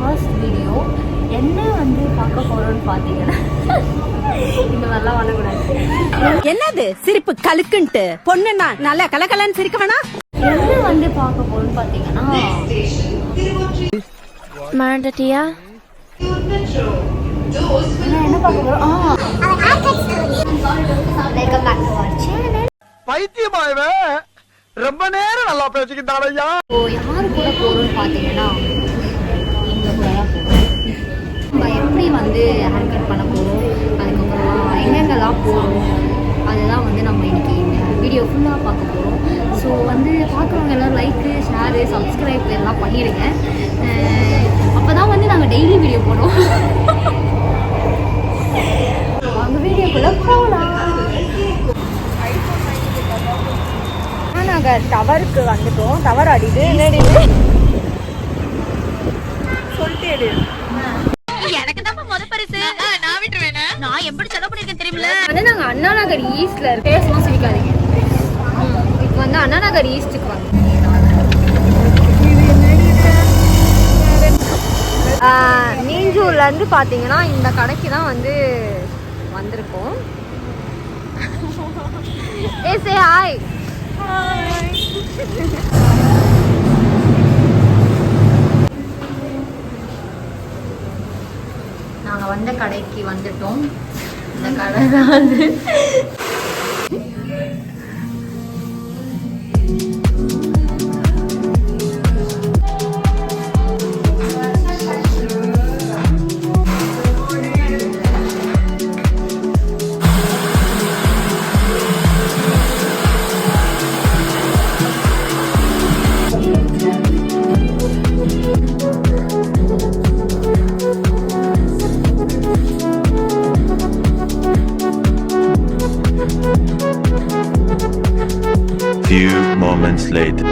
First video. என்ன வந்து பார்க்க போறோம்னு பார்த்தீங்கன்னா இந்த மாதிரிலாம் பண்ணக்கூடாது. என்னது சிரிப்பு கலுக்குன்ட்டு பொண்ணுன்னா நல்லா கலகலன்னு சிரிக்க வேணா. என்ன வந்து பார்க்க போறோம்னு பார்த்தீங்கன்னா மாண்டட்டியா என்ன பார்க்க போறோம். பைத்தியமாயவே ரொம்ப நேரம் நல்லா பேசிக்கிட்டாரையா. யாரு கூட போறோம்னு பார்த்தீங்கன்னா எங்க கூட தான் போறோம். நம்ம எப்படி வந்து ஹேர் கட் பண்ண போறோம், அதுக்கப்புறமா எங்கெங்கெல்லாம் போகிறோம், அதுதான் வந்து நம்ம இன்னைக்கு வீடியோ ஃபுல்லாக பார்க்க போகிறோம். ஸோ வந்து பார்க்குறவங்க எல்லோரும் லைக்கு, ஷேரு, சப்ஸ்கிரைப் எல்லாம் பண்ணிடுங்க. அப்போ தான் வந்து நாங்கள் டெய்லி வீடியோ போடுவோம். அவங்க வீடியோக்குள்ளே போகலாம். நாங்கள் டவருக்கு வந்துட்டோம். டவர் அடிது சொல்லிட்டு எனக்கு தான் முத பரிசு. நான் விட்டுருவேன். நான் எப்படி செலவு பண்ணிருக்கேன் தெரியுமில்ல. வந்து நாங்கள் அண்ணா நகர் ஈஸ்ட்ல இருக்க. பேசலாம் சிரிக்காதீங்க. இப்போ வந்து அண்ணா நகர் ஈஸ்ட்டுக்கு வந்து மீஞ்சூர்லேருந்து பார்த்தீங்கன்னா இந்த கடைக்கு தான் வந்து வந்திருக்கோம். ஏ சே ஹாய். நாங்கள் வந்த கடைக்கு வந்துட்டோம். இந்த கடை தான் வந்து Few moments later.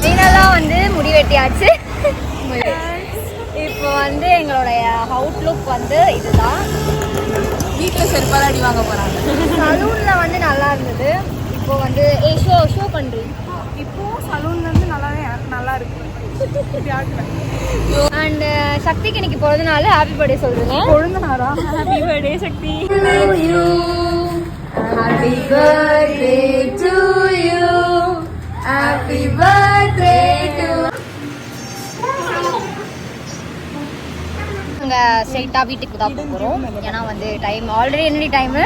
மீனெல்லாம் வந்து முடி வெட்டியாச்சு. இப்போ வந்து எங்களுடைய அவுட்லுக் வந்து இதுதான். வீட்டில் செருப்பால் அடி வாங்க போறாங்க. சலூன்ல வந்து நல்லா இருந்தது. இப்போ வந்து ஷோ பண்றீங்க. இப்போ சலூன்ல இருந்து நல்லா இருக்கு. அண்ட் சக்திக்கு இன்னைக்கு பிறந்தநாள். ஹாப்பி பர்த்டே சொல்றீங்க. பொழுதுனாரா? Happy birthday Sakthi. Happy birthday to you. Happy birthday to. நாங்க ஸ்ட்ரைட்டா வீட்டுக்கு தான் போறோம். ஏன்னா வந்து டைம் ஆல்ரெடி என்ன டைம்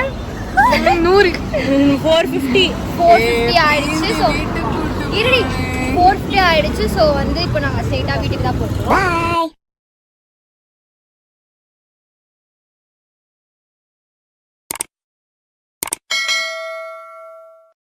4:50 ஆயிடுச்சு. ஸோ இருடி 4:50 ஆயிடுச்சு. ஸோ வந்து இப்போ நாங்கள் ஸ்ட்ரைட்டா வீட்டுக்கு தான் போகிறோம்.